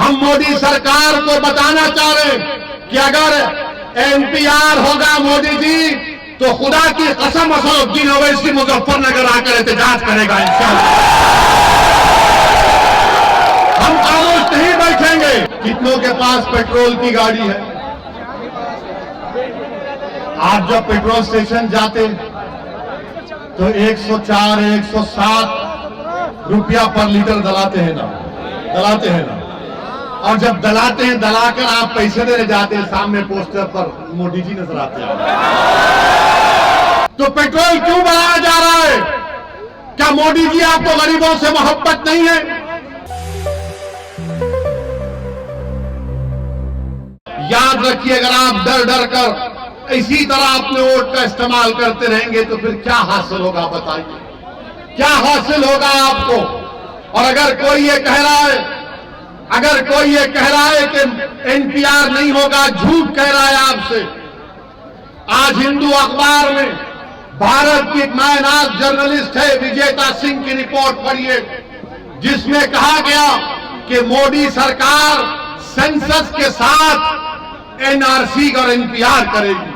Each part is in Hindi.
हम मोदी सरकार को बताना चाह रहे हैं कि अगर एनपीआर होगा मोदी जी, तो खुदा की कसम असदुद्दीन ओवैसी मुजफ्फरनगर आकर एहतजाज करेगा इंशाअल्लाह। हम खामोश नहीं बैठेंगे। कितनों के पास पेट्रोल की गाड़ी है? आप जब पेट्रोल स्टेशन जाते तो 104, 107 रुपया पर लीटर दलाते हैं ना। और जब दलाते हैं, दलाकर आप पैसे देने जाते हैं, सामने पोस्टर पर मोदी जी नजर आते हैं। तो पेट्रोल क्यों बढ़ाया जा रहा है? क्या मोदी जी आपको गरीबों से मोहब्बत नहीं है? याद रखिए, अगर आप डर डर कर इसी तरह अपने वोट का इस्तेमाल करते रहेंगे तो फिर क्या हासिल होगा? बताइए, क्या हासिल होगा आपको? और अगर कोई ये कह रहा है कि एनपीआर नहीं होगा, झूठ कह रहा है आपसे। आज हिंदू अखबार में भारत की एक मायनात जर्नलिस्ट है विजेता सिंह की रिपोर्ट पढ़िए, जिसमें कहा गया कि मोदी सरकार सेंसस के साथ एनआरसी और एनपीआर करेगी।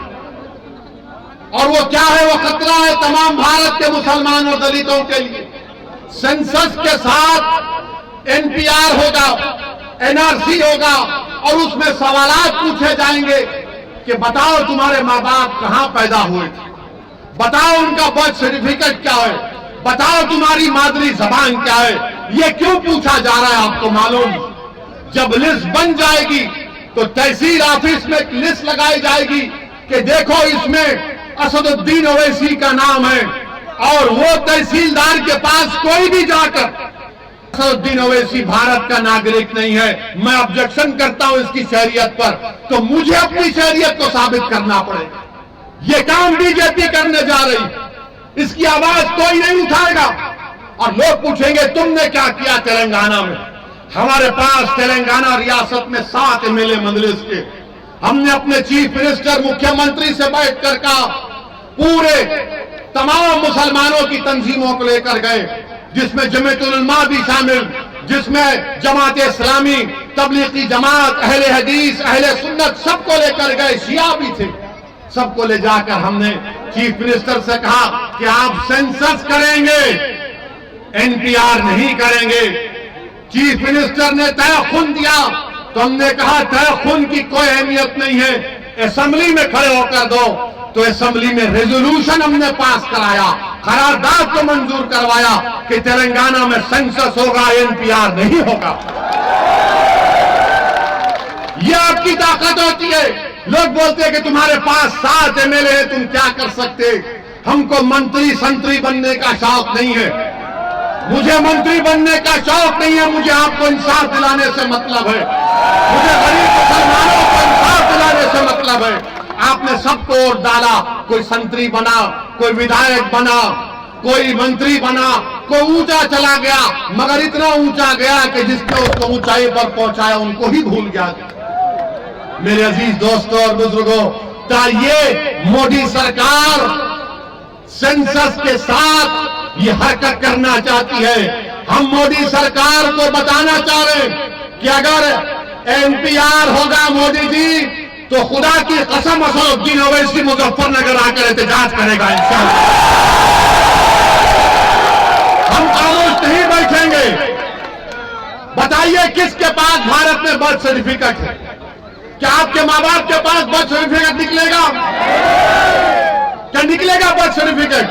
और वो क्या है? वो खतरा है तमाम भारत के मुसलमान और दलितों के लिए। सेंसस के साथ एनपीआर होगा, एनआरसी होगा, और उसमें सवालात पूछे जाएंगे कि बताओ तुम्हारे माँ बाप कहां पैदा हुए थे, बताओ उनका बर्थ सर्टिफिकेट क्या है, बताओ तुम्हारी मादरी जबान क्या है। ये क्यों पूछा जा रहा है आपको मालूम? जब लिस्ट बन जाएगी तो तहसील ऑफिस में एक लिस्ट लगाई जाएगी कि देखो इसमें असदुद्दीन ओवैसी का नाम है, और वो तहसीलदार के पास कोई भी जाकर असदुद्दीन ओवैसी भारत का नागरिक नहीं है, मैं ऑब्जेक्शन करता हूं इसकी शहरियत पर, तो मुझे अपनी शहरियत को साबित करना पड़ेगा। ये काम बीजेपी करने जा रही, इसकी आवाज कोई नहीं उठाएगा। और लोग पूछेंगे तुमने क्या किया तेलंगाना में? हमारे पास तेलंगाना रियासत में 7 एमएलए मजलिस के, हमने अपने चीफ मिनिस्टर मुख्यमंत्री से बैठकर कहा, पूरे तमाम मुसलमानों की तंजीमों को लेकर गए, जिसमें जमीयतुल उलमा भी शामिल, जिसमें जमात इस्लामी, तबलीगी जमात, अहले हदीस, अहले सुन्नत, सबको लेकर गए, शिया भी थे। सबको ले जाकर हमने चीफ मिनिस्टर से कहा कि आप सेंसस करेंगे, एनपीआर नहीं करेंगे। चीफ मिनिस्टर ने तय खून दिया, तो हमने कहा तय खून की कोई अहमियत नहीं है, असेंबली में खड़े होकर दो। तो असेंबली में रेजोल्यूशन हमने पास कराया, करारदाद को मंजूर करवाया कि तेलंगाना में सेंसस होगा, एनपीआर नहीं होगा। यह आपकी ताकत होती है। लोग बोलते हैं कि तुम्हारे पास 7 एमएलए है, तुम क्या कर सकते? हमको मंत्री संतरी बनने का शौक नहीं है, मुझे मंत्री बनने का शौक नहीं है, मुझे आपको इंसाफ दिलाने से मतलब है, मुझे गरीब मुसलमानों को इंसाफ दिलाने से मतलब है। आपने सबको वोट डाला, कोई संतरी बना, कोई विधायक बना, कोई मंत्री बना, कोई ऊंचा चला गया, मगर इतना ऊंचा गया कि जिसने उसको ऊंचाई पर पहुंचाया उनको ही भूल गया। मेरे अजीज दोस्तों और बुजुर्गों, ये मोदी सरकार सेंसस के साथ ये हरकत करना चाहती है। हम मोदी सरकार को बताना चाह रहे हैं कि अगर एनपीआर होगा मोदी जी, तो खुदा की कसम असदुद्दीन ओवैसी मुजफ्फरनगर आकर एहतजाज करेगा इंशाअल्लाह। हम खामोश नहीं बैठेंगे। बताइए किसके पास भारत में बर्थ सर्टिफिकेट है? क्या आपके माँ बाप के पास बर्थ सर्टिफिकेट निकलेगा? क्या निकलेगा बर्थ सर्टिफिकेट?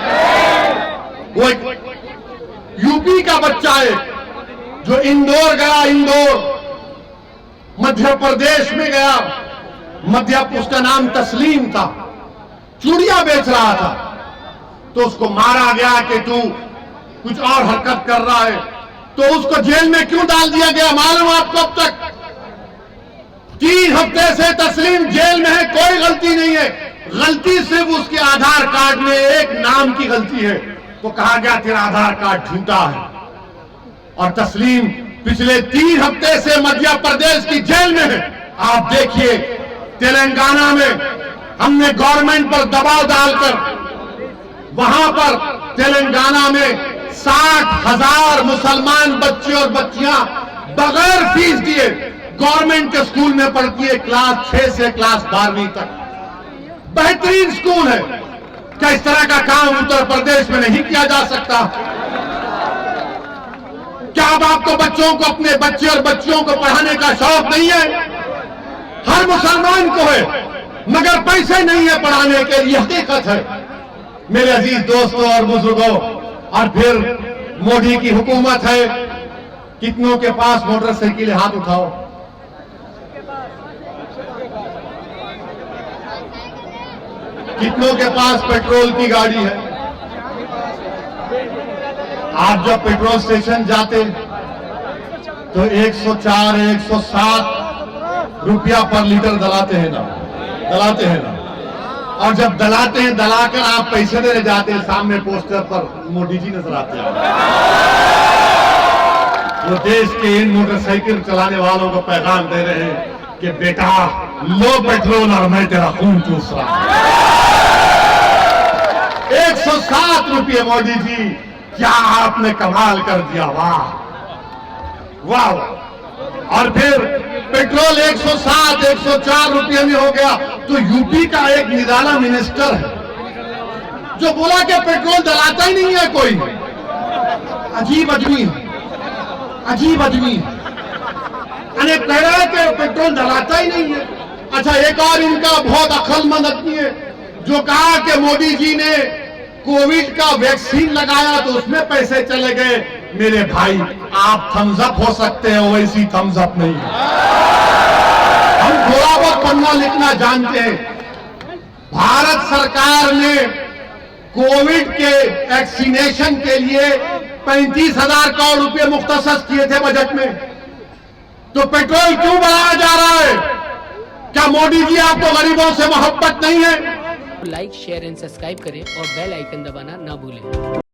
वो यूपी का बच्चा है जो इंदौर गया, इंदौर मध्य प्रदेश में गया, उसका नाम तस्लीम था, चूड़ियां बेच रहा था, तो उसको मारा गया कि तू कुछ और हरकत कर रहा है। तो उसको जेल में क्यों डाल दिया गया मालूम आपको? अब तक 3 हफ्ते से तस्लीम जेल में है, कोई गलती नहीं है, गलती सिर्फ उसके आधार कार्ड में एक नाम की गलती है। तो कहा गया तेरा आधार कार्ड झूठा है। और तस्लीम पिछले 3 हफ्ते से मध्य प्रदेश की जेल में है। आप देखिए तेलंगाना में हमने गवर्नमेंट पर दबाव डालकर वहां पर तेलंगाना में 60,000 मुसलमान बच्चे और बच्चियां बगैर फीस दिए, गवर्नमेंट के स्कूल में पढ़ती है क्लास 6 से क्लास 12वीं तक। बेहतरीन स्कूल है। क्या इस तरह का काम उत्तर प्रदेश में नहीं किया जा सकता? क्या अब आपको बच्चों को, अपने बच्चे और बच्चियों को पढ़ाने का शौक नहीं है? हर मुसलमान को है, मगर पैसे नहीं है पढ़ाने के लिए, हकीकत है। मेरे अजीज दोस्तों और बुजुर्गों, और फिर मोदी की हुकूमत है। कितनों के पास मोटरसाइकिल, हाथ उठाओ। कितनों के पास पेट्रोल की गाड़ी है? आप जब पेट्रोल स्टेशन जाते तो 104, 107 रुपया पर लीटर दलाते हैं ना। और जब दलाते हैं, दलाकर आप पैसे देने जाते हैं, सामने पोस्टर पर मोदी जी नजर आते हैं। वो देश के इन मोटरसाइकिल चलाने वालों को पैगाम दे रहे हैं कि बेटा लो पेट्रोल और मैं तेरा खून चूस रहा हूं। 107 रुपये मोदी जी, क्या आपने कमाल कर दिया, वाह वाह। और फिर पेट्रोल 107, 104 रुपये में हो गया तो यूपी का एक निराला मिनिस्टर है जो बोला कि पेट्रोल दलाता ही नहीं है कोई। अजीब आदमी अने कह रहा है कि पेट्रोल दलाता ही नहीं है। अच्छा, एक और इनका बहुत अक्लमंद आदमी है जो कहा कि मोदी जी ने कोविड का वैक्सीन लगाया तो उसमें पैसे चले गए। मेरे भाई, आप थम्स अप हो सकते हैं, वैसी थम्स अप नहीं है। हम थोड़ा बहुत पढ़ना लिखना जानते हैं। भारत सरकार ने कोविड के वैक्सीनेशन के लिए 35,000 करोड़ रुपए मुख्तसस किए थे बजट में। तो पेट्रोल क्यों बढ़ाया जा रहा है? क्या मोदी जी आपको गरीबों से मोहब्बत नहीं है? लाइक, शेयर एंड सब्सक्राइब करें और बेल आइकन दबाना ना भूलें।